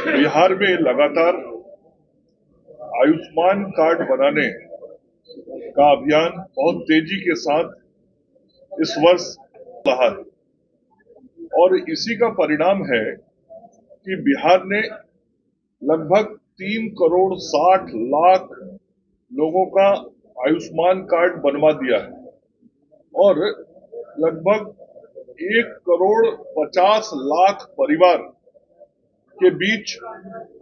बिहार में लगातार आयुष्मान कार्ड बनाने का अभियान बहुत तेजी के साथ इस वर्ष रहा है और इसी का परिणाम है कि बिहार ने लगभग 3,60,00,000 लोगों का आयुष्मान कार्ड बनवा दिया है और लगभग 1,50,00,000 परिवार के बीच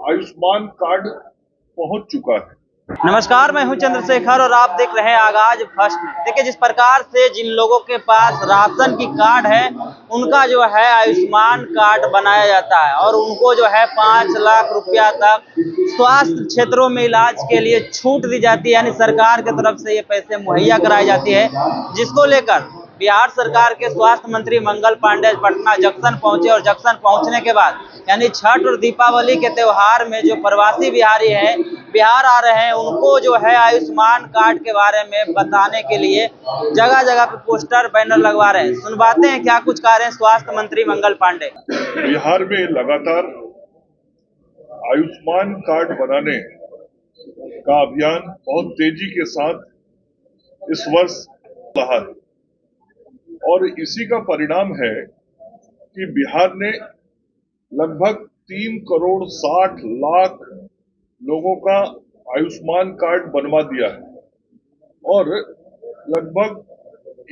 आयुष्मान कार्ड पहुंच चुका है। नमस्कार, मैं हूं चंद्रशेखर और आप देख रहे हैं आगाज फर्स्ट। देखिए, जिस प्रकार से जिन लोगों के पास राशन की कार्ड है उनका जो है आयुष्मान कार्ड बनाया जाता है और उनको जो है 5 लाख रुपया तक स्वास्थ्य क्षेत्रों में इलाज के लिए छूट दी जाती है, यानी सरकार की तरफ से ये पैसे मुहैया कराई जाती है, जिसको लेकर बिहार सरकार के स्वास्थ्य मंत्री मंगल पांडे पटना जंक्शन पहुंचे और जंक्शन पहुंचने के बाद यानी छठ और दीपावली के त्योहार में जो प्रवासी बिहारी हैं बिहार आ रहे हैं उनको जो है आयुष्मान कार्ड के बारे में बताने के लिए जगह जगह पे पोस्टर बैनर लगवा रहे हैं। सुनवाते हैं क्या कुछ कह रहे हैं स्वास्थ्य मंत्री मंगल पांडे। बिहार में लगातार आयुष्मान कार्ड बनाने का अभियान बहुत तेजी के साथ इस वर्ष रहा है और इसी का परिणाम है कि बिहार ने लगभग 3,60,00,000 लोगों का आयुष्मान कार्ड बनवा दिया है और लगभग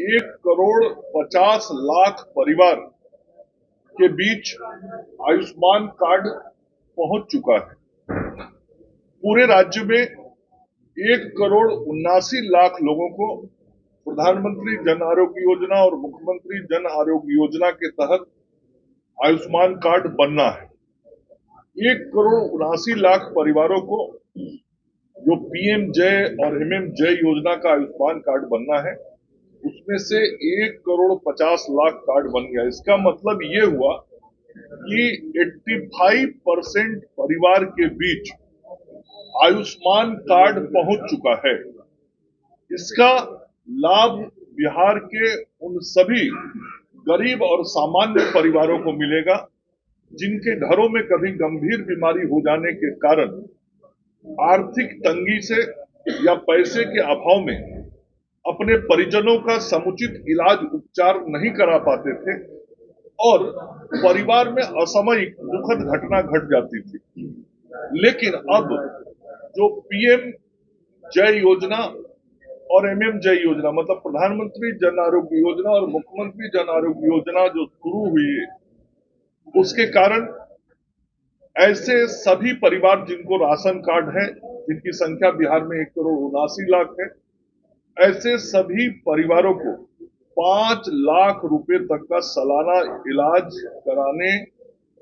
1,50,00,000 परिवार के बीच आयुष्मान कार्ड पहुंच चुका है। पूरे राज्य में 1,79,00,000 लोगों को प्रधानमंत्री जन आरोग्य योजना और मुख्यमंत्री जन आरोग्य योजना के तहत आयुष्मान कार्ड बनना है। 1,79,00,000 परिवारों को जो पीएम जय और एमएम जय योजना का आयुष्मान कार्ड बनना है उसमें से 1,50,00,000 कार्ड बन गया। इसका मतलब ये हुआ कि 85% परिवार के बीच आयुष्मान कार्ड पहुंच चुका है। इसका लाभ बिहार के उन सभी गरीब और सामान्य परिवारों को मिलेगा जिनके घरों में कभी गंभीर बीमारी हो जाने के कारण आर्थिक तंगी से या पैसे के अभाव में अपने परिजनों का समुचित इलाज उपचार नहीं करा पाते थे और परिवार में असामयिक दुखद घटना घट जाती थी। लेकिन अब जो पीएम जय योजना और एमएम जय योजना मतलब प्रधानमंत्री जन आरोग्य योजना और मुख्यमंत्री जन आरोग्य योजना जो शुरू हुई है उसके कारण ऐसे सभी परिवार जिनको राशन कार्ड है, जिनकी संख्या बिहार में 1,79,00,000 है, ऐसे सभी परिवारों को 5 लाख रुपए तक का सालाना इलाज कराने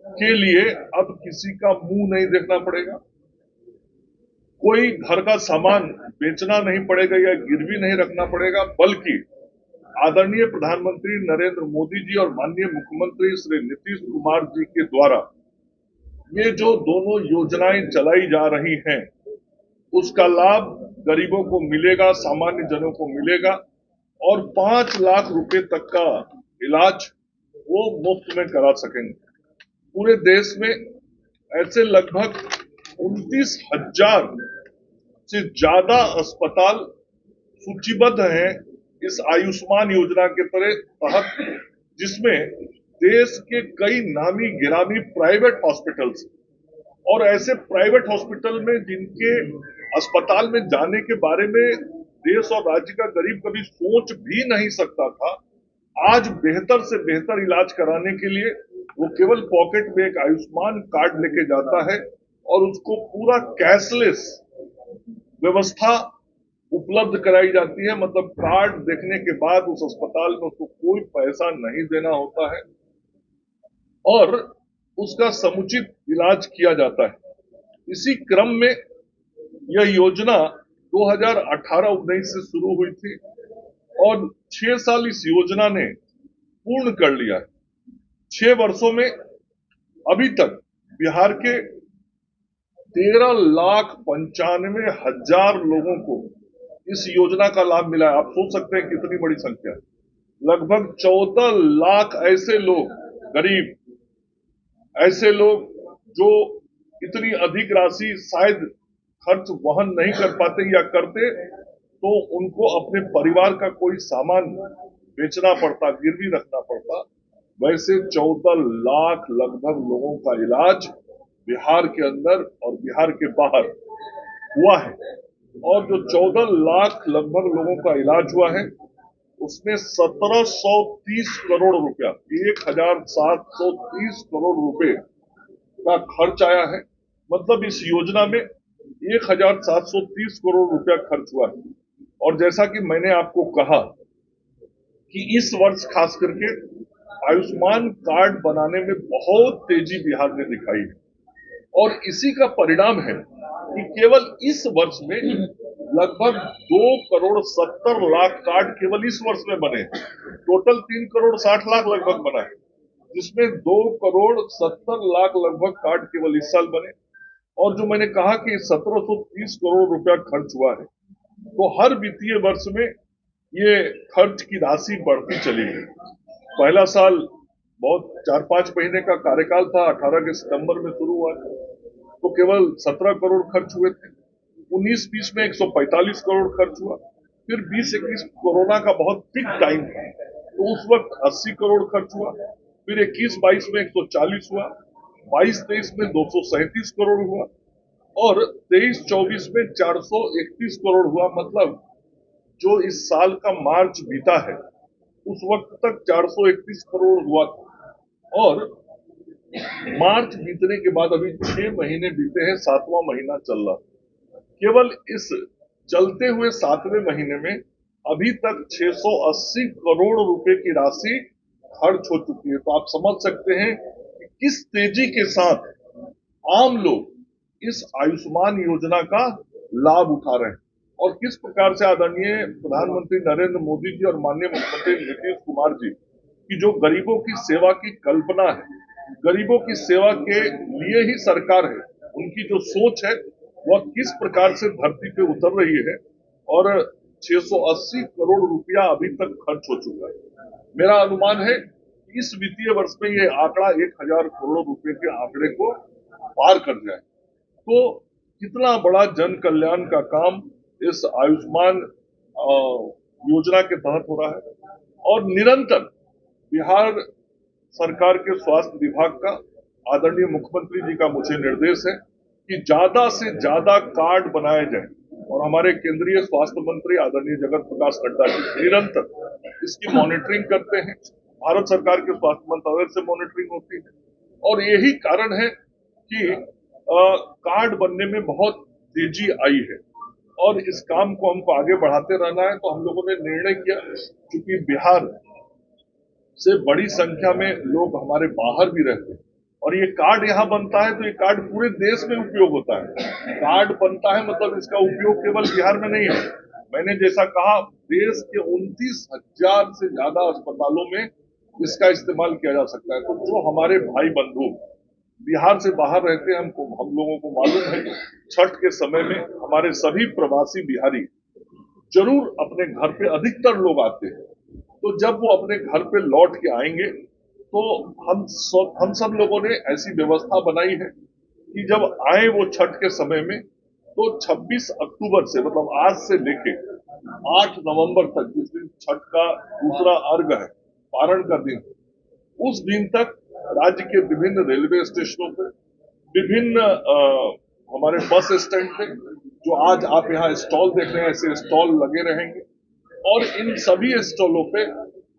के लिए अब किसी का मुंह नहीं देखना पड़ेगा, कोई घर का सामान बेचना नहीं पड़ेगा या गिरवी नहीं रखना पड़ेगा, बल्कि आदरणीय प्रधानमंत्री नरेंद्र मोदी जी और माननीय मुख्यमंत्री श्री नीतीश कुमार जी के द्वारा ये जो दोनों योजनाएं चलाई जा रही हैं उसका लाभ गरीबों को मिलेगा, सामान्य जनों को मिलेगा और 5 लाख रुपए तक का इलाज वो मुफ्त में करा सकेंगे। पूरे देश में ऐसे लगभग 29,000 से ज्यादा अस्पताल सूचीबद्ध हैं इस आयुष्मान योजना के तहत, जिसमें देश के कई नामी गिरामी प्राइवेट हॉस्पिटल्स और ऐसे प्राइवेट हॉस्पिटल में जिनके अस्पताल में जाने के बारे में देश और राज्य का गरीब कभी सोच भी नहीं सकता था, आज बेहतर से बेहतर इलाज कराने के लिए वो केवल पॉकेट में एक आयुष्मान कार्ड लेके जाता है और उसको पूरा कैशलेस व्यवस्था उपलब्ध कराई जाती है। मतलब कार्ड देखने के बाद उस अस्पताल में उसको कोई पैसा नहीं देना होता है और उसका समुचित इलाज किया जाता है। इसी क्रम में यह योजना 2018-19 से शुरू हुई थी और 6 साल इस योजना ने पूर्ण कर लिया है। 6 वर्षों में अभी तक बिहार के 13,95,000 लोगों को इस योजना का लाभ मिला है। आप सोच सकते हैं कितनी बड़ी संख्या है। लगभग 14 लाख ऐसे लोग, गरीब ऐसे लोग जो इतनी अधिक राशि शायद खर्च वहन नहीं कर पाते, या करते तो उनको अपने परिवार का कोई सामान बेचना पड़ता, गिरवी रखना पड़ता। वैसे 14 लाख लगभग लोगों का इलाज बिहार के अंदर और बिहार के बाहर हुआ है। और जो 14 लाख लगभग लोगों का इलाज हुआ है, उसमें 1730 करोड़ रुपया, 1730 करोड़ रुपए का खर्च आया है। मतलब इस योजना में 1730 करोड़ रुपया खर्च हुआ है। और जैसा कि मैंने आपको कहा कि इस वर्ष खास करके आयुष्मान कार्ड बनाने में बहुत तेजी बिहार ने दिखाई है, और इसी का परिणाम है कि केवल इस वर्ष में लगभग 2,70,00,000 कार्ड केवल इस वर्ष में बने। टोटल 3,60,00,000 लगभग बना है, जिसमें 2,70,00,000 लगभग कार्ड केवल इस साल बने। और जो मैंने कहा कि 1730 करोड़ रुपया खर्च हुआ है, तो हर वित्तीय वर्ष में ये खर्च की राशि बढ़ती चली गई। पहला साल बहुत 4-5 महीने का कार्यकाल था, 18 के सितंबर में शुरू हुआ, तो केवल 17 करोड़ खर्च हुए थे। 19-20 में 145 करोड़ खर्च हुआ। फिर 20-21 कोरोना का बहुत पीक टाइम था, तो उस वक्त 80 करोड़ खर्च हुआ। फिर 21-22 में 140 हुआ, 22-23 में 237 करोड़ हुआ, और 23-24 में 431 करोड़ हुआ। मतलब जो इस साल का मार्च बीता है, उस वक्त तक 431 करोड़ हुआ था। और मार्च बीतने के बाद अभी 6 महीने बीते हैं, 7वां महीना चल रहा। केवल इस चलते हुए 7वें महीने में अभी तक 680 करोड़ रुपए की राशि खर्च हो चुकी है। तो आप समझ सकते हैं कि किस तेजी के साथ आम लोग इस आयुष्मान योजना का लाभ उठा रहे हैं, और किस प्रकार से आदरणीय प्रधानमंत्री नरेंद्र मोदी जी और माननीय मुख्यमंत्री नीतीश कुमार जी की जो गरीबों की सेवा की कल्पना है, गरीबों की सेवा के लिए ही सरकार है, उनकी जो सोच है वह किस प्रकार से धरती पे उतर रही है। और 680 करोड़ रुपया अभी तक खर्च हो चुका है। मेरा अनुमान है कि इस वित्तीय वर्ष में ये आंकड़ा 1000 करोड़ रुपए के आंकड़े को पार कर जाए। तो कितना बड़ा जन कल्याण का काम इस आयुष्मान योजना के तहत हो रहा है। और निरंतर बिहार सरकार के स्वास्थ्य विभाग का, आदरणीय मुख्यमंत्री जी का मुझे निर्देश है कि ज्यादा से ज्यादा कार्ड बनाए जाए, और हमारे केंद्रीय स्वास्थ्य मंत्री आदरणीय जगत प्रकाश नड्डा जी निरंतर इसकी मॉनिटरिंग करते हैं। भारत सरकार के स्वास्थ्य मंत्रालय से मॉनिटरिंग होती है, और यही कारण है कि कार्ड बनने में बहुत तेजी आई है। और इस काम को हमको आगे बढ़ाते रहना है। तो हम लोगों ने निर्णय किया, क्योंकि बिहार से बड़ी संख्या में लोग हमारे बाहर भी रहते हैं, और ये कार्ड यहाँ बनता है तो ये कार्ड पूरे देश में उपयोग होता है। कार्ड बनता है मतलब इसका उपयोग केवल बिहार में नहीं है। मैंने जैसा कहा, देश के 29,000 से ज्यादा अस्पतालों में इसका इस्तेमाल किया जा सकता है। तो जो हमारे भाई बंधु बिहार से बाहर रहते हैं, हम लोगों को मालूम है कि छठ के समय में हमारे सभी प्रवासी बिहारी जरूर अपने घर पे, अधिकतर लोग आते हैं। तो जब वो अपने घर पे लौट के आएंगे, तो हम सब लोगों ने ऐसी व्यवस्था बनाई है कि जब आए वो छठ के समय में, तो 26 अक्टूबर से, मतलब आज से लेके 8 नवंबर तक, जिस दिन छठ का दूसरा अर्घ है, पारण का दिन, उस दिन तक राज्य के विभिन्न रेलवे स्टेशनों पे, विभिन्न हमारे बस स्टैंड पे, जो आज आप यहाँ स्टॉल देख रहे हैं, ऐसे स्टॉल लगे रहेंगे। और इन सभी स्टॉलों पे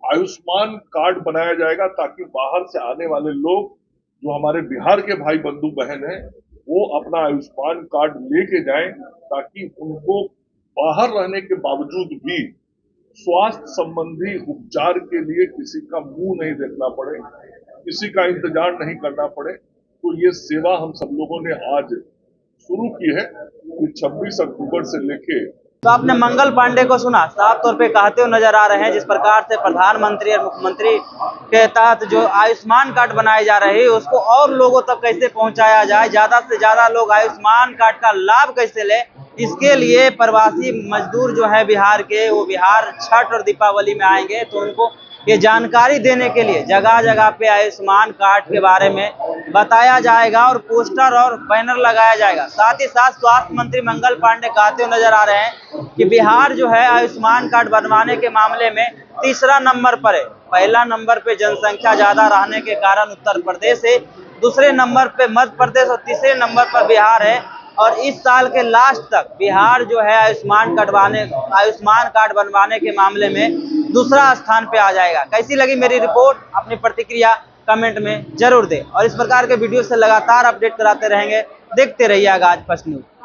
आयुष्मान कार्ड बनाया जाएगा, ताकि बाहर से आने वाले लोग, जो हमारे बिहार के भाई बंधु बहन हैं, वो अपना आयुष्मान कार्ड लेके जाएं, ताकि उनको बाहर रहने के बावजूद भी स्वास्थ्य संबंधी उपचार के लिए किसी का मुंह नहीं देखना पड़े, किसी का इंतजार नहीं करना पड़े। तो ये सेवा हम सब लोगों ने आज शुरू की है कि 26 अक्टूबर से लेके। तो आपने मंगल पांडे को सुना, साफ तौर पे कहते हुए नजर आ रहे हैं, जिस प्रकार से प्रधानमंत्री और मुख्यमंत्री के तहत जो आयुष्मान कार्ड बनाए जा रहे हैं, उसको और लोगों तक कैसे पहुंचाया जाए, ज्यादा से ज्यादा लोग आयुष्मान कार्ड का लाभ कैसे ले, इसके लिए प्रवासी मजदूर जो है बिहार के, वो बिहार छठ और दीपावली में आएंगे, तो उनको ये जानकारी देने के लिए जगह जगह पे आयुष्मान कार्ड के बारे में बताया जाएगा और पोस्टर और बैनर लगाया जाएगा। साथ ही साथ स्वास्थ्य मंत्री मंगल पांडे कहते हुए नजर आ रहे हैं कि बिहार जो है आयुष्मान कार्ड बनवाने के मामले में तीसरा नंबर पर है। पहला नंबर पे जनसंख्या ज्यादा रहने के कारण उत्तर प्रदेश है, दूसरे नंबर पे मध्य प्रदेश और तीसरे नंबर पर बिहार है। और इस साल के लास्ट तक बिहार जो है आयुष्मान कार्ड बनवाने के मामले में दूसरा स्थान पे आ जाएगा। कैसी लगी मेरी रिपोर्ट, अपनी प्रतिक्रिया कमेंट में जरूर दें और इस प्रकार के वीडियो से लगातार अपडेट कराते रहेंगे। देखते रहिए आगाज फर्स्ट न्यूज।